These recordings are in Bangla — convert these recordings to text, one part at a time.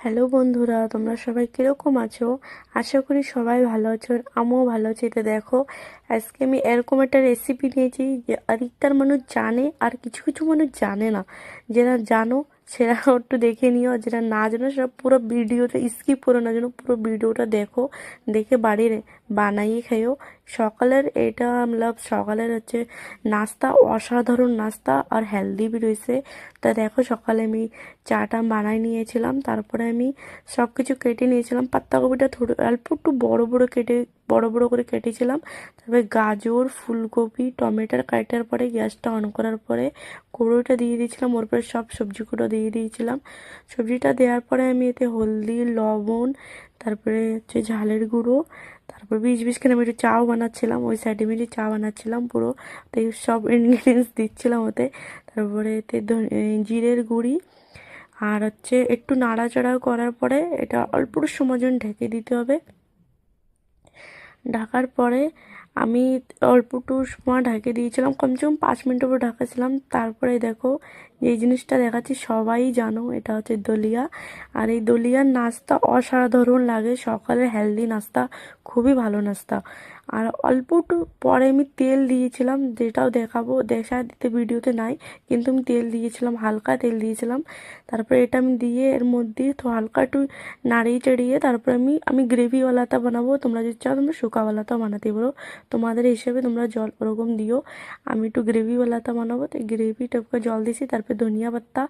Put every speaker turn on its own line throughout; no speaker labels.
হ্যালো বন্ধুরা, তোমরা সবাই কিরকম আছো? আশা করি সবাই ভালো আছো আর আমিও ভালো আছি। তো দেখো, আজকে আমি এরকম একটা রেসিপি নিয়েছি যে অধিকতার মানুষ জানে আর কিছু কিছু মানুষ জানে না। যারা জানো সেরা একটু দেখে নিও, আর যেটা না জানো সেটা পুরো ভিডিওটা স্কিপ করো না, যেন পুরো ভিডিওটা দেখো, দেখে বাড়ির বানাইয়ে খেয়েও। সকালের এটা সকালের হচ্ছে নাস্তা, অসাধারণ নাস্তা আর হেলদি বি রয়েছে। তা দেখো, সকালে আমি চাটা বানাই নিয়েছিলাম, তারপরে আমি সব কিছু কেটে নিয়েছিলাম। পাত্তাকপিটা অল্প একটু বড় বড় করে কেটেছিলাম। তারপরে গাজর, ফুলকপি, টমেটোর কাটার পরে গ্যাসটা অন করার পরে কড়ইটা দিয়ে দিয়েছিলাম, ওর পরে সব সবজিগুলো দিয়ে দিয়েছিলাম। সবজিটা দেওয়ার পরে আমি এতে হলদি, লবণ, তারপরে হচ্ছে ঝালের গুঁড়ো, তারপর বিশ করে আমি একটু চাও বানাচ্ছিলাম, ওই সাইডে আমি একটু চা বানাচ্ছিলাম পুরো। তো এই সব ইনগ্রিডিয়েন্টস দিচ্ছিলাম ওতে। তারপরে এতে জিরের গুঁড়ি, আর হচ্ছে একটু নাড়াচাড়া করার পরে এটা অল্প সময় জন্য ঢেকে দিতে হবে। ঢাকার পরে আমি অল্প একটু সময় ঢেকে দিয়েছিলাম, কমসে কম 5 মিনিট উপর ঢাকাছিলাম। তারপরে দেখো, যে জিনিসটা দেখাচ্ছি সবাই জানো, এটা হচ্ছে দলিয়া। আর এই দলিয়ার নাস্তা অসাধারণ লাগে, সকালের হেলদি নাস্তা, খুবই ভালো নাস্তা। আর অল্প একটু পরে আমি তেল দিয়েছিলাম, যেটাও দেখাবো, দেখা দিতে ভিডিওতে নাই, কিন্তু আমি তেল দিয়েছিলাম, হালকা তেল দিয়েছিলাম। তারপরে এটা আমি দিয়ে এর মধ্যে তো হালকা একটু নাড়িয়ে চাড়িয়ে তারপর আমি গ্রেভিওয়ালাটা বানাবো। তোমরা যদি চাও তোমরা শুকাওয়ালাটাও বানাতে পারো, তোমাদের হিসেবে তোমরা জল ওরকম দিও। আমি একটু গ্রেভিওয়ালাটা বানাবো, তো গ্রেভি টাইপের জল দিয়েছি। তারপর ধনিয়া পাত্তা,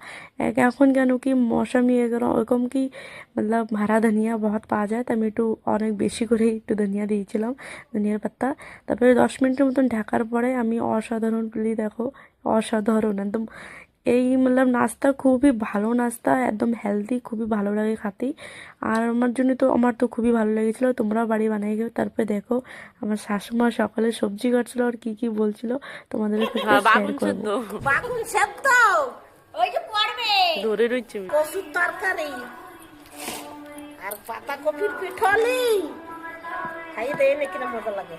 এখন কেন কি মৌসুমি ওরকম কি হরা ধনিয়া বহুত পাওয়া যায়, তো আমি একটু অনেক বেশি করে একটু ধনিয়া দিয়েছিলাম, ধনিয়ার পাত্তা। তারপরে 10 মিনিটের মতন ঢাকার পরে আমি দেখো, অসাধারণ একদম। এই নাস্তা খুবই ভালো নাস্তা, একদম হেলদি, খুবই ভালো লাগে খাতে। আর আমার তো খুবই ভালো লেগেছিলো, তোমরাও বাড়ি বানিয়ে গেও। তারপরে দেখো, আমার শাশুমা সকালে সবজি কাটছিল আর কি কি বলছিল তোমাদের সাথে শেয়ার করবো।
বাগুন সেদ্ধ, ওই যে পড়বে
ধরে রয়েছে
কচুর তরকারি আর পাতাকপির পিঠলি। খাই দেয় না কিনা মজা লাগে,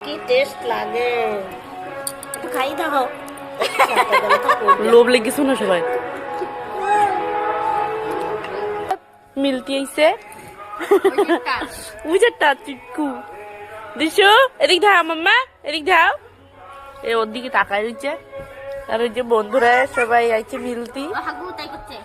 কি টেস্ট লাগে, একটু খাই দেখো।
লোভ লেগেছে না সবাই মিলতি আইছে উজারটা চিকু দিশো, এদিক ধাও মাম্মা, এদিক ধাও। ওর দিকে তাকাই রয়েছে। আর ওই যে বন্ধুরা সবাই আইছে মিলতি।
হাগু তাই করছে।